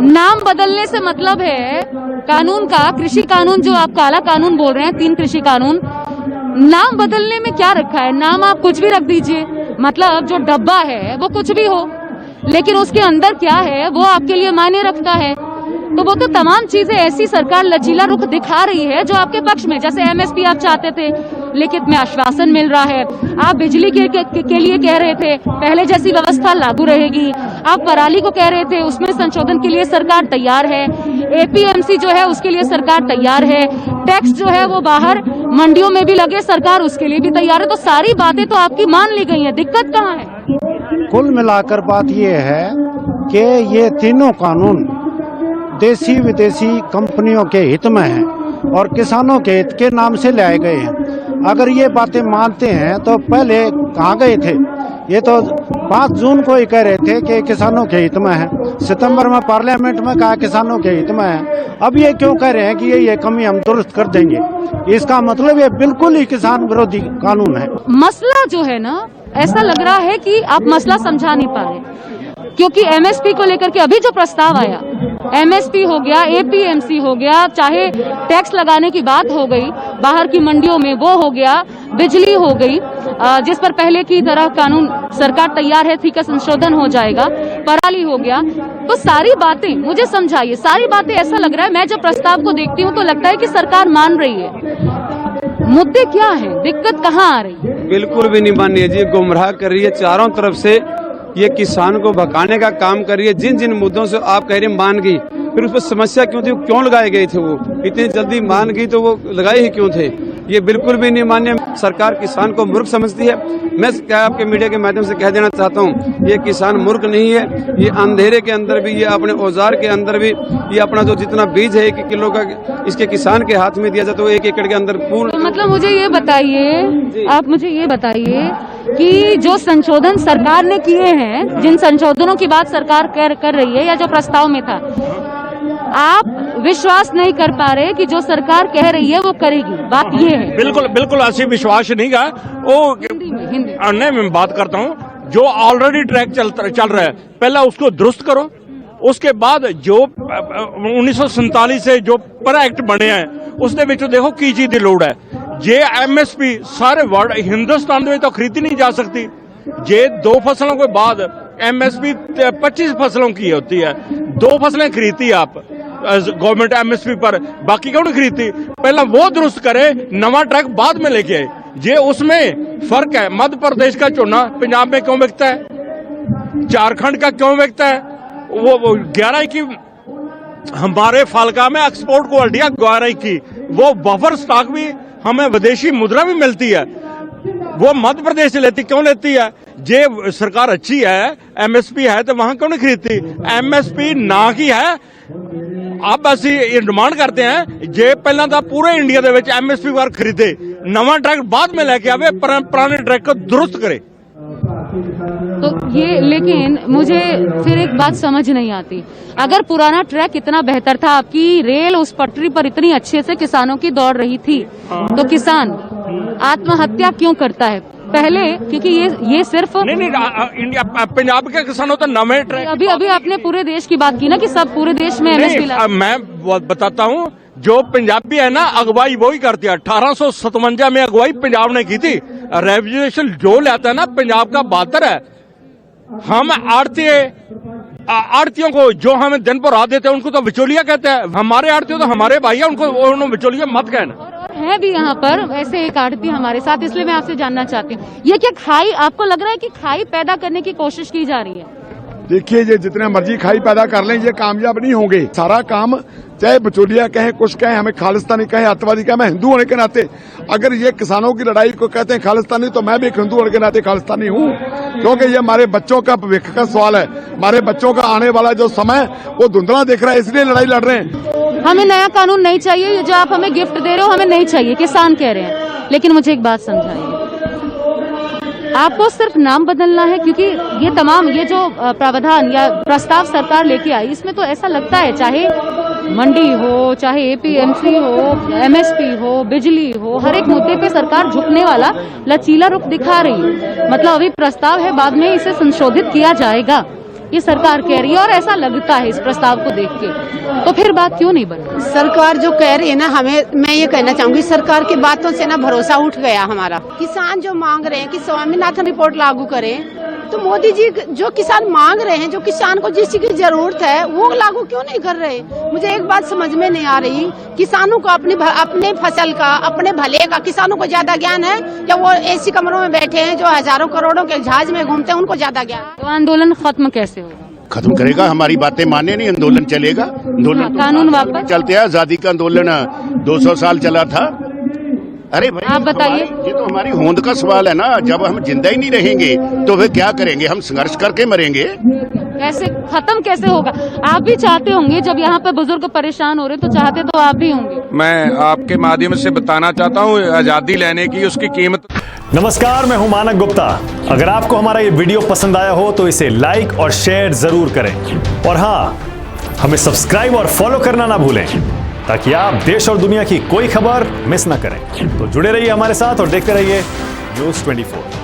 नाम बदलने से मतलब है कानून का, कृषि कानून जो आप काला कानून बोल रहे हैं, 3 कृषि कानून, नाम बदलने में क्या रखा है? नाम आप कुछ भी रख दीजिए, मतलब जो डब्बा है वो कुछ भी हो, लेकिन उसके अंदर क्या है वो आपके लिए मायने रखता है। तो वो तो तमाम चीजें ऐसी सरकार लचीला रुख दिखा रही है जो आपके पक्ष में, जैसे एमएसपी आप चाहते थे, लिखित में आश्वासन मिल रहा है। आप बिजली के लिए कह रहे थे पहले जैसी व्यवस्था लागू रहेगी। आप पराली को कह रहे थे उसमें संशोधन के लिए सरकार तैयार है। एपीएमसी जो है उसके लिए सरकार तैयार है। टैक्स जो है वो बाहर मंडियों में भी लगे, सरकार उसके लिए भी तैयार है। तो सारी बातें तो आपकी मान ली गई है, दिक्कत कहाँ है? कुल मिलाकर बात ये है कि ये तीनों कानून देसी विदेशी कंपनियों के हित में हैं और किसानों के हित के नाम से लाए गए हैं। अगर ये बातें मानते हैं तो पहले कहाँ गए थे? ये तो 5 जून को ही कह रहे थे कि किसानों के हित में है, सितंबर में पार्लियामेंट में कहा किसानों के हित में है। अब ये क्यों कह रहे हैं कि ये कमी हम दुरुस्त कर देंगे? इसका मतलब ये बिल्कुल ही किसान विरोधी कानून है। मसला जो है ना, ऐसा लग रहा है कि आप मसला समझा नहीं पा रहे, क्योंकि एमएसपी को लेकर के अभी जो प्रस्ताव आया, एमएसपी हो गया, एपीएमसी हो गया, चाहे टैक्स लगाने की बात हो गई बाहर की मंडियों में, वो हो गया, बिजली हो गई, जिस पर पहले की तरह कानून सरकार तैयार है, ठीक है, संशोधन हो जाएगा, पराली हो गया। तो सारी बातें मुझे समझाइए, सारी बातें ऐसा लग रहा है, मैं जब प्रस्ताव को देखती हूँ तो लगता है कि सरकार मान रही है। मुद्दे क्या है, दिक्कत कहाँ आ रही है? बिल्कुल भी नहीं मान रही है जी, गुमराह कर रही है, चारों तरफ से ये किसान को भगाने का काम कर रही है। जिन जिन मुद्दों से आप कह रहे हैं मान गई, फिर उस पर समस्या क्यों थी, क्यों लगाए गए थे? वो इतनी जल्दी मान गई तो वो लगाए ही क्यों थे? ये बिल्कुल भी नहीं मान्य। सरकार किसान को मूर्ख समझती है। मैं क्या आपके मीडिया के माध्यम से कह देना चाहता हूँ, ये किसान मूर्ख नहीं है। ये अंधेरे के अंदर भी, ये अपने औजार के अंदर भी, ये अपना जो जितना बीज है 1 किलो का इसके किसान के हाथ में दिया जाए तो 1 एकड़ के अंदर पूर्ण। तो मतलब मुझे ये बताइए, आप मुझे ये बताइए कि जो संशोधन सरकार ने किए हैं, जिन संशोधनों की बात सरकार कर रही है या जो प्रस्ताव में था, आप विश्वास नहीं कर पा रहे कि जो सरकार कह रही है वो करेगी, बात ये है? बिल्कुल बिल्कुल ऐसी विश्वास नहीं का वो हिंदी नहीं, मैं बात करता हूँ जो ऑलरेडी ट्रैक चल रहा है, पहला उसको दुरुस्त करो। उसके बाद जो 1947 से जो पर एक्ट बने हैं उसके ਵਿੱਚ देखो की चीज की लोड़ है। जे एमएसपी सारे वर्ल्ड हिंदुस्तान में तो खरीदी नहीं जा सकती। जे 2 फसलों के बाद एमएसपी 25 फसलों की होती है, 2 फसलें खरीदती आप गवर्नमेंट एमएसपी पर, बाकी क्यों नहीं खरीदती? पहला वो दुरुस्त करे, नवा ट्रैक बाद में लेके आए। जे उसमें फर्क है, मध्य प्रदेश का चूना पंजाब में क्यों बिकता है, झारखंड का क्यों बिकता है? वो 11 की हमारे फालका में एक्सपोर्ट क्वालिटी है 11 की, वो बफर स्टॉक भी हमें विदेशी मुद्रा भी मिलती है, वो मध्य प्रदेश से लेती, क्यों लेती है? जे सरकार अच्छी है, एमएसपी है तो वहां क्यों नहीं खरीदती? एमएसपी ना की है। अब ਅਸੀਂ डिमांड करते हैं जे पहला तो पूरे इंडिया दे विच एमएसपी पर खरीदे, नवा ट्रैक बाद में लेके आवे, पुराने ट्रैक को दुरुस्त करे। तो ये, लेकिन मुझे फिर एक बात समझ नहीं आती, अगर पुराना ट्रैक इतना बेहतर था, आपकी रेल उस पटरी पर इतनी अच्छे से किसानों की दौड़ रही थी, तो किसान आत्महत्या क्यों करता है? पहले क्योंकि ये सिर्फ नहीं इंडिया पंजाब के किसानों तो नवे ट्रैक। अभी आपने पूरे देश की बात की ना कि सब पूरे देश में एमएसपी। मैं बताता हूँ, जो पंजाबी है ना अगवाई वो ही करती है। 1857 में अगवाई पंजाब ने की थी। रेवोल्यूशन जो लाता है ना पंजाब का 72 है। हम आड़तियों को जो हमें दिन पर रात देते हैं उनको तो बिचौलिया कहते हैं। हमारे आड़तियों तो हमारे भाई है, उनको बिचौलिया मत कहना। है भी यहाँ पर ऐसे एक आड़ती हमारे साथ, इसलिए मैं आपसे जानना चाहती हूँ, ये क्या खाई, आपको लग रहा है कि खाई पैदा करने की कोशिश की जा रही है? देखिए, ये जितने मर्जी खाई पैदा कर लें, ये कामयाब नहीं होंगे। सारा काम चाहे बिचौलिया कहें, कुछ कहें, हमें खालिस्तानी कहें, अतवादी कहें, मैं हिंदू होने के नाते अगर ये किसानों की लड़ाई को कहते हैं खालिस्तानी, तो मैं भी एक हिंदू होने के नाते खालिस्तानी हूँ, क्योंकि ये हमारे बच्चों का भविष्य का सवाल है। हमारे बच्चों का आने वाला जो समय वो धुंधला दिख रहा है, इसलिए लड़ाई लड़ रहे हैं। हमें नया कानून नहीं चाहिए, जो आप हमें गिफ्ट दे रहे हो हमें नहीं चाहिए, किसान कह रहे हैं। लेकिन मुझे एक बात समझाइए, आपको सिर्फ नाम बदलना है? क्योंकि ये तमाम ये जो प्रावधान या प्रस्ताव सरकार लेके आई, इसमें तो ऐसा लगता है चाहे मंडी हो, चाहे एपीएमसी हो, एमएसपी हो, बिजली हो, हर एक मुद्दे पे सरकार झुकने वाला लचीला रुख दिखा रही है। मतलब अभी प्रस्ताव है, बाद में इसे संशोधित किया जाएगा, ये सरकार कह रही है और ऐसा लगता है इस प्रस्ताव को देख के, तो फिर बात क्यों नहीं बन रही? सरकार जो कह रही है ना, मैं ये कहना चाहूंगी सरकार की बातों से ना भरोसा उठ गया हमारा। किसान जो मांग रहे हैं कि स्वामीनाथन रिपोर्ट लागू करें, तो मोदी जी जो किसान मांग रहे हैं, जो किसान को जिस चीज की जरूरत है वो लागू क्यों नहीं कर रहे? मुझे एक बात समझ में नहीं आ रही, किसानों को अपने फसल का, अपने भले का किसानों को ज्यादा ज्ञान है या वो एसी कमरों में बैठे हैं जो हजारों करोड़ों के जहाज में घूमते हैं उनको ज्यादा ज्ञान? तो आंदोलन खत्म कैसे होगा? खत्म करेगा, हमारी बातें माने नहीं, आंदोलन चलेगा। आंदोलन कानून वापस चलते हैं। आजादी का आंदोलन 200 साल चला था। अरे भाई आप बताइए। ये तो हमारी होंद का सवाल है ना। जब हम जिंदा ही नहीं रहेंगे तो वे क्या करेंगे? हम संघर्ष करके मरेंगे। कैसे खत्म कैसे होगा? आप भी चाहते होंगे, जब यहाँ पे बुजुर्ग परेशान हो रहे तो चाहते तो आप भी होंगे। मैं आपके माध्यम से बताना चाहता हूँ, आजादी लेने की उसकी कीमत। नमस्कार, मैं हूं मानक गुप्ता। अगर आपको हमारा ये वीडियो पसंद आया हो तो इसे लाइक और शेयर जरूर करें, और हाँ, हमें सब्सक्राइब और फॉलो करना ना भूलें ताकि आप देश और दुनिया की कोई खबर मिस ना करें। तो जुड़े रहिए हमारे साथ और देखते रहिए न्यूज़ 24।